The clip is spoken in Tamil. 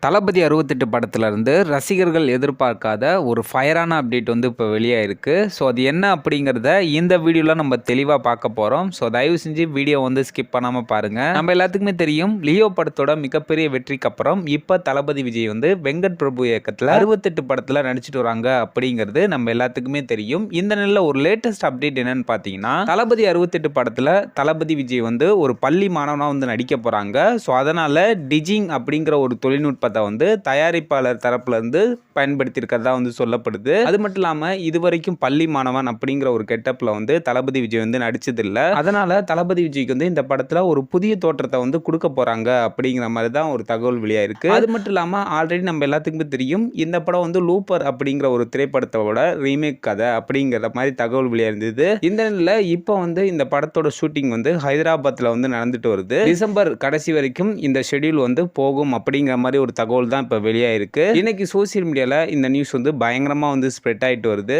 தளபதி 68 படத்துலேருந்து ரசிகர்கள் எதிர்பார்க்காத ஒரு ஃபயரான அப்டேட் வந்து இப்போ வெளியாயிருக்கு. ஸோ அது என்ன அப்படிங்கிறத இந்த வீடியோவில் நம்ம தெளிவாக பார்க்க போகிறோம். ஸோ தயவு செஞ்சு வீடியோ வந்து ஸ்கிப் பண்ணாமல் பாருங்கள். நம்ம எல்லாத்துக்குமே தெரியும், லியோ படத்தோட மிகப்பெரிய வெற்றிக்கு அப்புறம் இப்போ தளபதி விஜய் வந்து வெங்கட் பிரபு இயக்கத்தில் 68 படத்தில் நடிச்சிட்டு வராங்க அப்படிங்கிறது நம்ம எல்லாத்துக்குமே தெரியும். இந்த நிலையில் ஒரு லேட்டஸ்ட் அப்டேட் என்னன்னு பார்த்தீங்கன்னா, தளபதி 68 படத்தில் தளபதி விஜய் வந்து ஒரு பள்ளி மாணவனாக வந்து நடிக்க போகிறாங்க. ஸோ அதனால் டிஜிங் அப்படிங்கிற ஒரு தொழில்நுட்பத்தை வந்து தயாரிப்பாளர் தரப்புல இருந்து பயன்படுத்தி இருக்கிறதா வந்து சொல்லப்படுது. அது மட்டும் இல்லாம இதுவரைக்கும் பள்ளி மாணவன் அப்படிங்கிற ஒரு கெட்டப்ல வந்து தளபதி விஜய் வந்து நடிச்சது இல்ல. அதனால தளபதி விஜய்க்கு வந்து இந்த படத்துல ஒரு புதிய தோற்றத்தை வந்து கொடுக்க போறாங்க அப்படிங்கிற மாதிரி தான் ஒரு தகவல் வெளியாயிருக்கு. அது மட்டும் இல்லாம ஆல்ரெடி நம்ம எல்லாத்துக்குமே தெரியும், இந்த படம் வந்து லூப்பர் அப்படிங்கிற ஒரு திரைப்படத்தோட ரீமேக் கதை அப்படிங்கிற மாதிரி தகவல் வெளியாயிருந்தது. இந்த நிலையில இப்போ வந்து இந்த படத்தோட ஷூட்டிங் வந்து ஹைதராபாத்ல வந்து நடந்துட்டு வருது. டிசம்பர் கடைசி வரைக்கும் இந்த ஷெட்யூல் வந்து போகும் அப்படிங்கிற மாதிரி ஒரு தகவல் தான் இப்போ வெளியாயிருக்கு. இன்னைக்கு சோசியல் மீடியாவில் இந்த நியூஸ் வந்து பயங்கரமாக வந்து ஸ்ப்ரெட் ஆகிட்டு வருது.